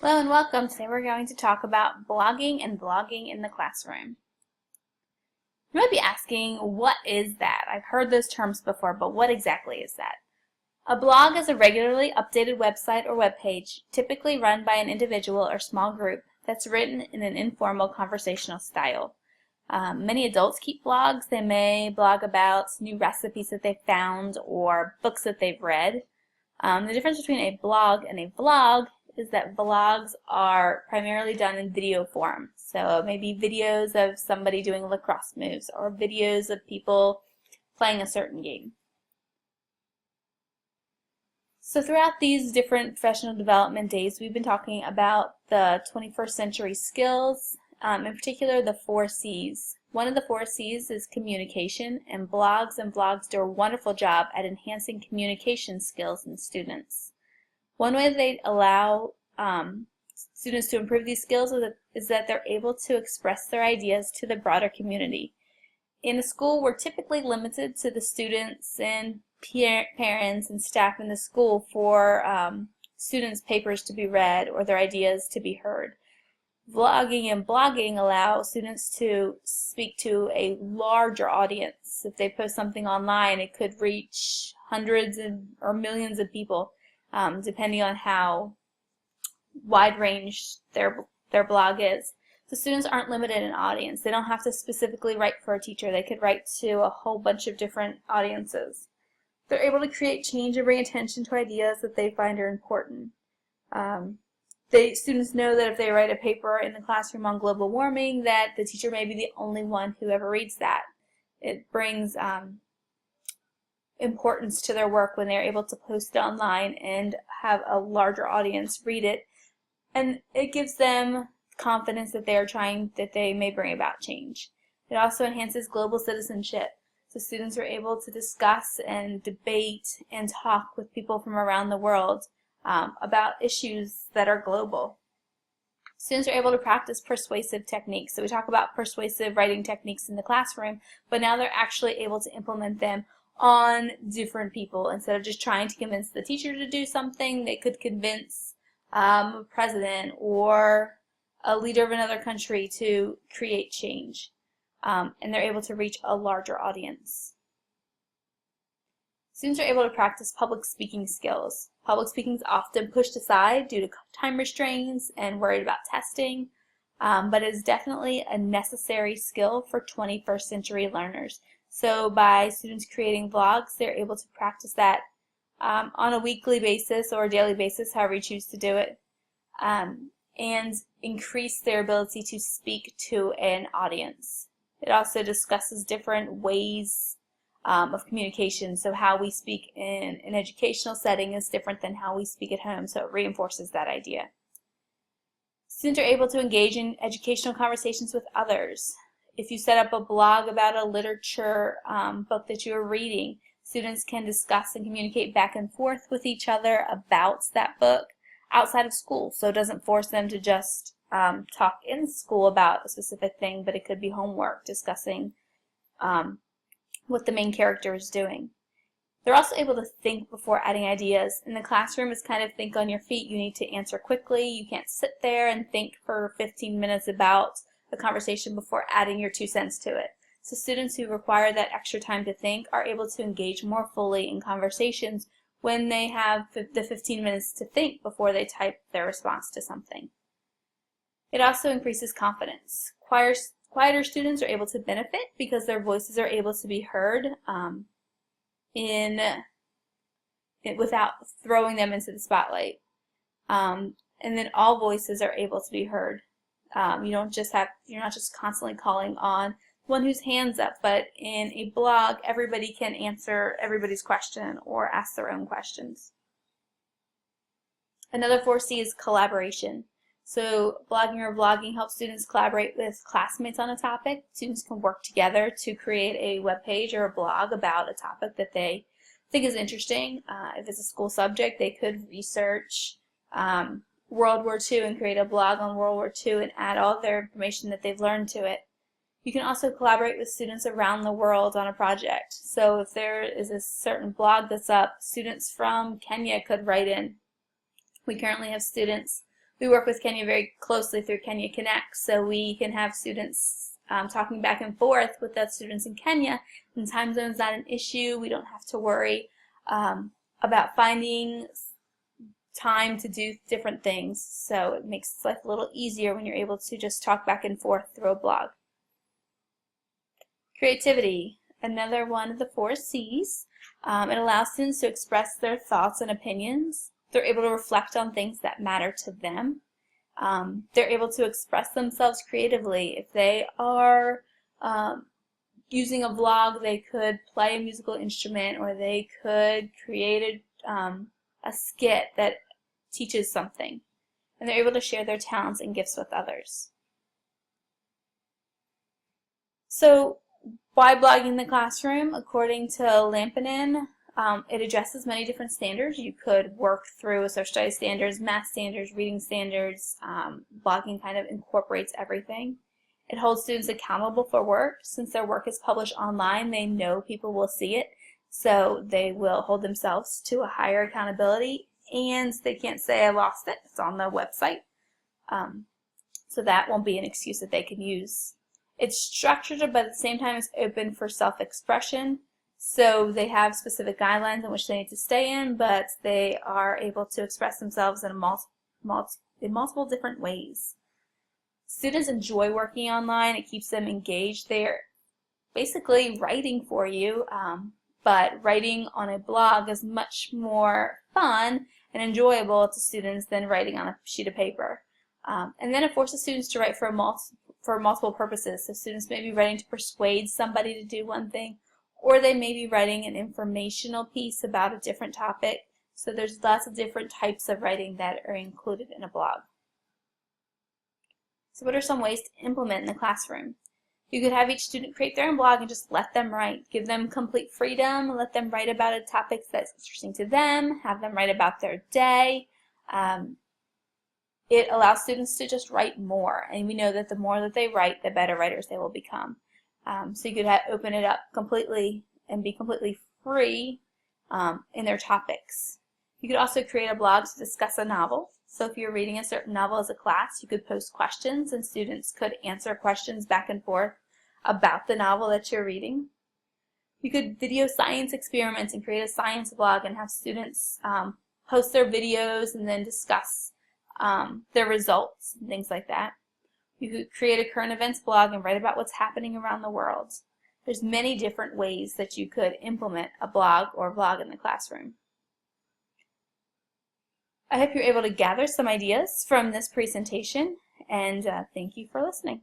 Hello and welcome. Today we're going to talk about blogging and vlogging in the classroom. You might be asking, what is that? I've heard those terms before, but what exactly is that? A blog is a regularly updated website or web page, typically run by an individual or small group, that's written in an informal conversational style. Many adults keep blogs. They may blog about new recipes that they've found or books that they've read. The difference between a blog and a vlog is that vlogs are primarily done in video form. So maybe videos of somebody doing lacrosse moves or videos of people playing a certain game. So throughout these different professional development days, we've been talking about the 21st century skills, in particular the 4 C's. One of the 4 C's is communication, and blogs do a wonderful job at enhancing communication skills in students. One way they allow students to improve these skills is that they're able to express their ideas to the broader community. In a school, we're typically limited to the students and parents and staff in the school for students' papers to be read or their ideas to be heard. Vlogging and blogging allow students to speak to a larger audience. If they post something online, it could reach hundreds or millions of people, depending on how wide range their blog is. So students aren't limited in audience. They don't have to specifically write for a teacher. They could write to a whole bunch of different audiences. They're able to create change and bring attention to ideas that they find are important. Students know that if they write a paper in the classroom on global warming, that the teacher may be the only one who ever reads that. It brings importance to their work when they're able to post it online and have a larger audience read it, and it gives them confidence that they may bring about change. It also enhances global citizenship. So students are able to discuss and debate and talk with people from around the world about issues that are global. Students are able to practice persuasive techniques. So we talk about persuasive writing techniques in the classroom, but now they're actually able to implement them on different people. Instead of just trying to convince the teacher to do something, they could convince a president or a leader of another country to create change. And they're able to reach a larger audience. Students are able to practice public speaking skills. Public speaking is often pushed aside due to time restraints and worried about testing, but it is definitely a necessary skill for 21st century learners. So by students creating vlogs, they're able to practice that on a weekly basis or a daily basis, however you choose to do it, and increase their ability to speak to an audience. It also discusses different ways of communication. So how we speak in an educational setting is different than how we speak at home, so it reinforces that idea. Students are able to engage in educational conversations with others. If you set up a blog about a literature book that you are reading, students can discuss and communicate back and forth with each other about that book outside of school. So it doesn't force them to just talk in school about a specific thing, but it could be homework, discussing what the main character is doing. They're also able to think before adding ideas. In the classroom, it's kind of think on your feet. You need to answer quickly. You can't sit there and think for 15 minutes about the conversation before adding your 2 cents to it. So students who require that extra time to think are able to engage more fully in conversations when they have the 15 minutes to think before they type their response to something. It also increases confidence. Quieter students are able to benefit because their voices are able to be heard without throwing them into the spotlight. And then all voices are able to be heard. You're not just constantly calling on one whose hand's up, but in a blog, everybody can answer everybody's question or ask their own questions. Another 4C is collaboration. So blogging or vlogging helps students collaborate with classmates on a topic. Students can work together to create a web page or a blog about a topic that they think is interesting. If it's a school subject, they could research World War II and create a blog on World War II and add all their information that they've learned to it. You can also collaborate with students around the world on a project. So if there is a certain blog that's up, students from Kenya could write in. We currently have students We work with Kenya very closely through Kenya Connect, so we can have students talking back and forth with the students in Kenya, and time zone is not an issue. We don't have to worry about finding time to do different things, so it makes life a little easier when you're able to just talk back and forth through a blog. Creativity, another one of the 4 C's. It allows students to express their thoughts and opinions. They're able to reflect on things that matter to them. They're able to express themselves creatively. If they are using a vlog, they could play a musical instrument, or they could create a skit that teaches something. And they're able to share their talents and gifts with others. So, why blogging in the classroom? According to Lampinen, it addresses many different standards. You could work through social studies standards, math standards, reading standards. Blogging kind of incorporates everything. It holds students accountable for work. Since their work is published online, they know people will see it, so they will hold themselves to a higher accountability, and they can't say I lost it. It's on the website. So that won't be an excuse that they can use. It's structured, but at the same time it's open for self-expression. So they have specific guidelines in which they need to stay in, but they are able to express themselves in multiple different ways. Students enjoy working online. It keeps them engaged. They're basically writing for you, but writing on a blog is much more fun and enjoyable to students than writing on a sheet of paper. And then it forces students to write for multiple purposes. So students may be writing to persuade somebody to do one thing, or they may be writing an informational piece about a different topic. So there's lots of different types of writing that are included in a blog. So what are some ways to implement in the classroom? You could have each student create their own blog and just let them write. Give them complete freedom, let them write about a topic that's interesting to them, have them write about their day. It allows students to just write more, and we know that the more that they write, the better writers they will become. So you could open it up completely and be completely free in their topics. You could also create a blog to discuss a novel. So if you're reading a certain novel as a class, you could post questions, and students could answer questions back and forth about the novel that you're reading. You could video science experiments and create a science blog and have students post their videos and then discuss their results and things like that. You could create a current events blog and write about what's happening around the world. There's many different ways that you could implement a blog or vlog in the classroom. I hope you're able to gather some ideas from this presentation, and thank you for listening.